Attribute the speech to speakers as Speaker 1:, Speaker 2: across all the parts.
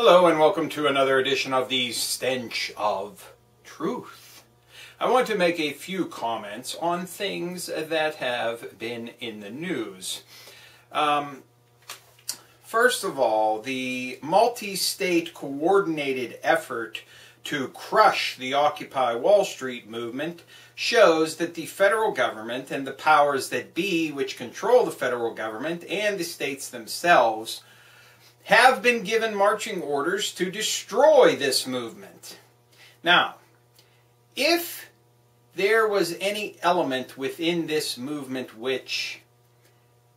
Speaker 1: Hello and welcome to another edition of the Stench of Truth. I want to make a few comments on things that have been in the news. First of all, the multi-state coordinated effort to crush the Occupy Wall Street movement shows that the federal government and the powers that be, which control the federal government and the states themselves, have been given marching orders to destroy this movement. Now, if there was any element within this movement which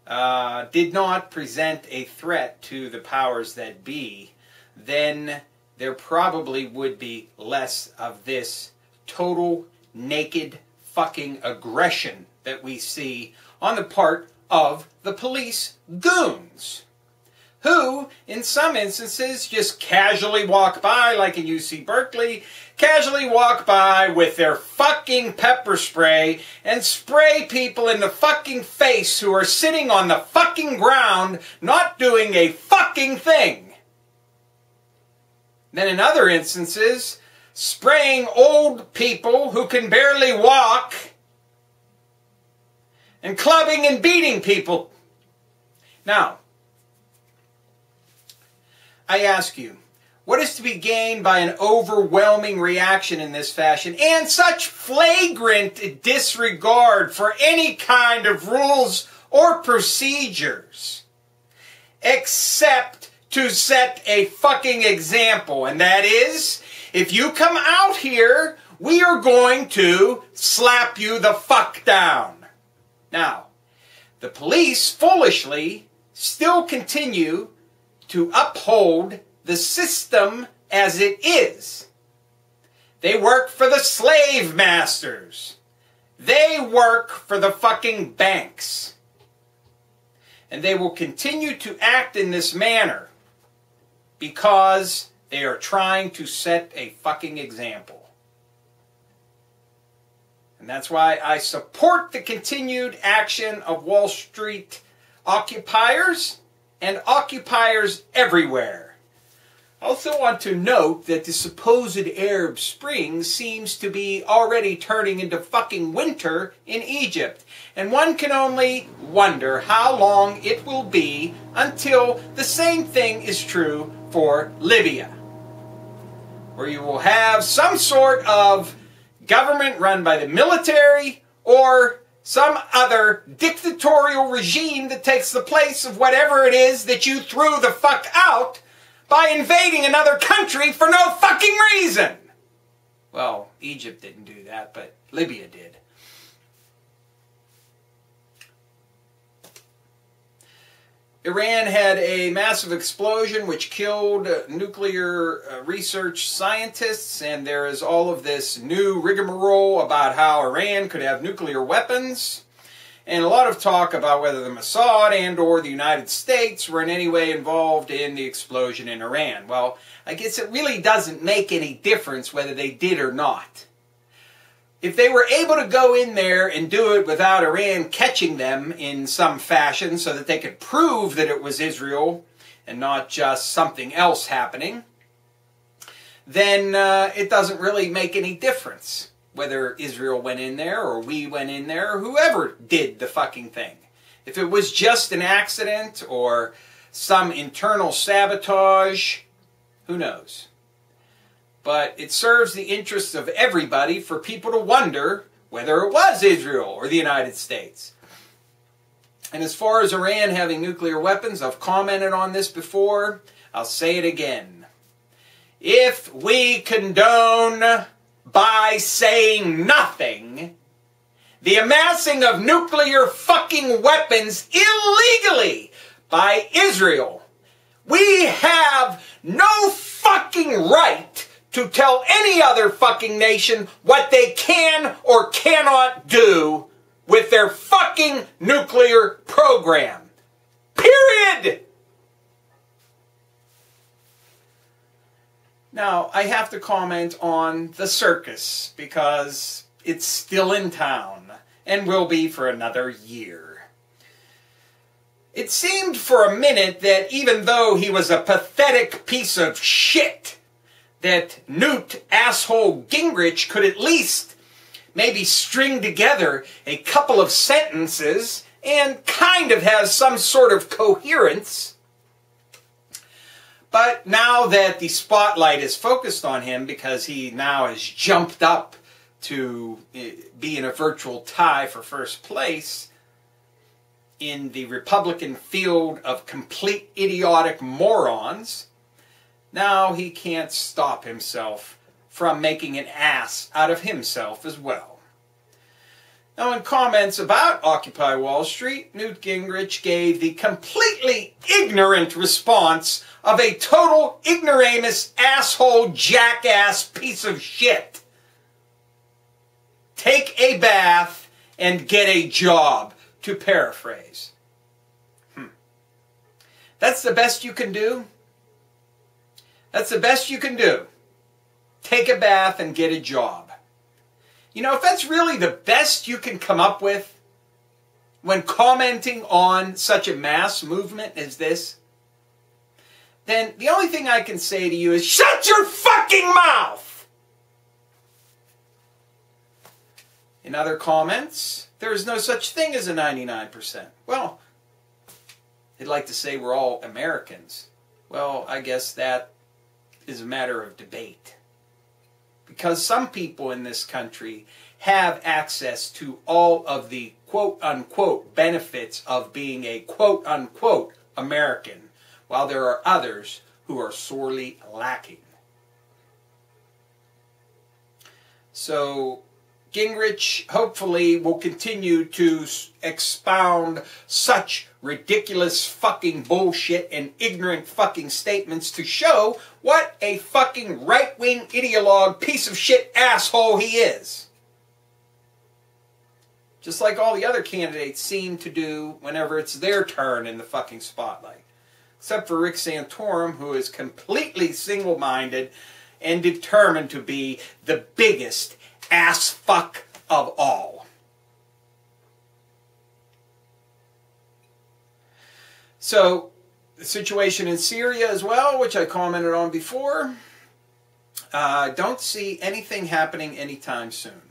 Speaker 1: did not present a threat to the powers that be, then there probably would be less of this total, naked, fucking aggression that we see on the part of the police goons, who, in some instances, just casually walk by, like in UC Berkeley, casually walk by with their fucking pepper spray and spray people in the fucking face who are sitting on the fucking ground not doing a fucking thing. Then in other instances, spraying old people who can barely walk and clubbing and beating people. Now, I ask you, what is to be gained by an overwhelming reaction in this fashion and such flagrant disregard for any kind of rules or procedures, except to set a fucking example? And that is, if you come out here, we are going to slap you the fuck down. Now, the police foolishly still continue to uphold the system as it is. They work for the slave masters. They work for the fucking banks. And they will continue to act in this manner because they are trying to set a fucking example. And that's why I support the continued action of Wall Street occupiers and occupiers everywhere. I also want to note that the supposed Arab Spring seems to be already turning into fucking winter in Egypt. And one can only wonder how long it will be until the same thing is true for Libya, where you will have some sort of government run by the military or some other dictatorial regime that takes the place of whatever it is that you threw the fuck out by invading another country for no fucking reason. Well, Egypt didn't do that, but Libya did. Iran had a massive explosion which killed nuclear research scientists, and there is all of this new rigmarole about how Iran could have nuclear weapons, and a lot of talk about whether the Mossad and or the United States were in any way involved in the explosion in Iran. Well, I guess it really doesn't make any difference whether they did or not. If they were able to go in there and do it without Iran catching them in some fashion so that they could prove that it was Israel and not just something else happening, then it doesn't really make any difference whether Israel went in there or we went in there or whoever did the fucking thing. If it was just an accident or some internal sabotage, who knows? But it serves the interests of everybody for people to wonder whether it was Israel or the United States. And as far as Iran having nuclear weapons, I've commented on this before. I'll say it again. If we condone by saying nothing the amassing of nuclear fucking weapons illegally by Israel, we have no fucking right to tell any other fucking nation what they can or cannot do with their fucking nuclear program. Period! Now, I have to comment on the circus because it's still in town and will be for another year. It seemed for a minute that even though he was a pathetic piece of shit, that Newt asshole Gingrich could at least maybe string together a couple of sentences and kind of have some sort of coherence. But now that the spotlight is focused on him because he now has jumped up to be in a virtual tie for first place in the Republican field of complete idiotic morons, now he can't stop himself from making an ass out of himself as well. Now, in comments about Occupy Wall Street, Newt Gingrich gave the completely ignorant response of a total ignoramus, asshole, jackass piece of shit. Take a bath and get a job, to paraphrase. That's the best you can do? That's the best you can do. Take a bath and get a job. You know, if that's really the best you can come up with when commenting on such a mass movement as this, then the only thing I can say to you is shut your fucking mouth! In other comments, there is no such thing as a 99%. Well, they'd like to say we're all Americans. Well, I guess that is a matter of debate. Because some people in this country have access to all of the quote-unquote benefits of being a quote-unquote American, while there are others who are sorely lacking. So Gingrich hopefully will continue to expound such ridiculous fucking bullshit and ignorant fucking statements to show what a fucking right-wing ideologue piece of shit asshole he is. Just like all the other candidates seem to do whenever it's their turn in the fucking spotlight. Except for Rick Santorum, who is completely single-minded and determined to be the biggest ass fuck of all. So, the situation in Syria as well, which I commented on before, don't see anything happening anytime soon.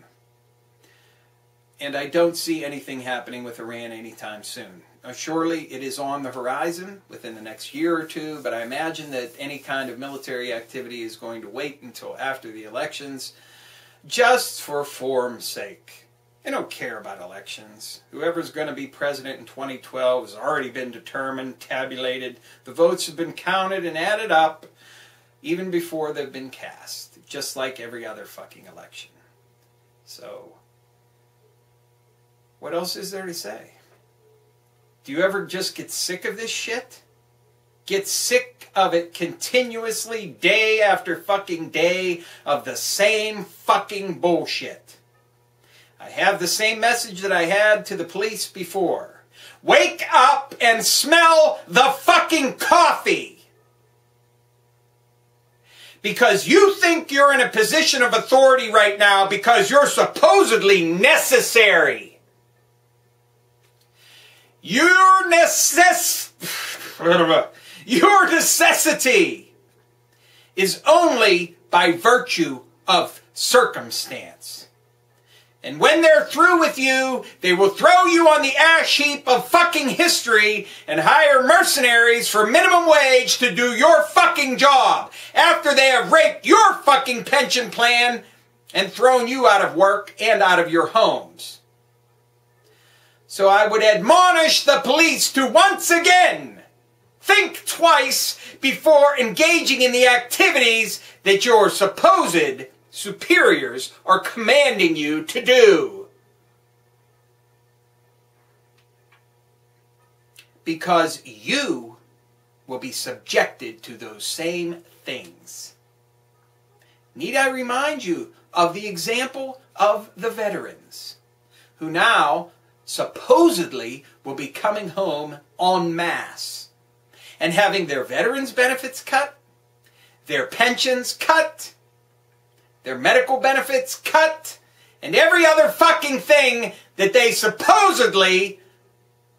Speaker 1: And I don't see anything happening with Iran anytime soon. Surely it is on the horizon within the next year or two, but I imagine that any kind of military activity is going to wait until after the elections, just for form's sake. They don't care about elections. Whoever's going to be president in 2012 has already been determined, tabulated. The votes have been counted and added up even before they've been cast, just like every other fucking election. So, what else is there to say? Do you ever just get sick of this shit? Get sick of it continuously, day after fucking day, of the same fucking bullshit. I have the same message that I had to the police before. Wake up and smell the fucking coffee! Because you think you're in a position of authority right now because you're supposedly necessary. Your necessity is only by virtue of circumstance. And when they're through with you, they will throw you on the ash heap of fucking history and hire mercenaries for minimum wage to do your fucking job after they have raped your fucking pension plan and thrown you out of work and out of your homes. So I would admonish the police to once again think twice before engaging in the activities that your supposed superiors are commanding you to do. Because you will be subjected to those same things. Need I remind you of the example of the veterans, who now supposedly will be coming home en masse and having their veterans' benefits cut, their pensions cut, their medical benefits cut, and every other fucking thing that they supposedly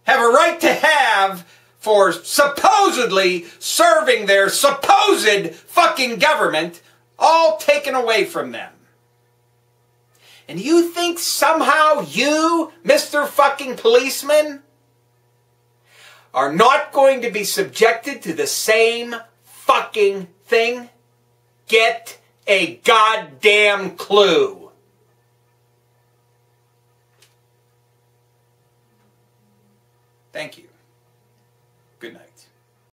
Speaker 1: have a right to have for supposedly serving their supposed fucking government, all taken away from them. And you think somehow you, Mr. fucking policeman, are not going to be subjected to the same fucking thing? Get a goddamn clue. Thank you.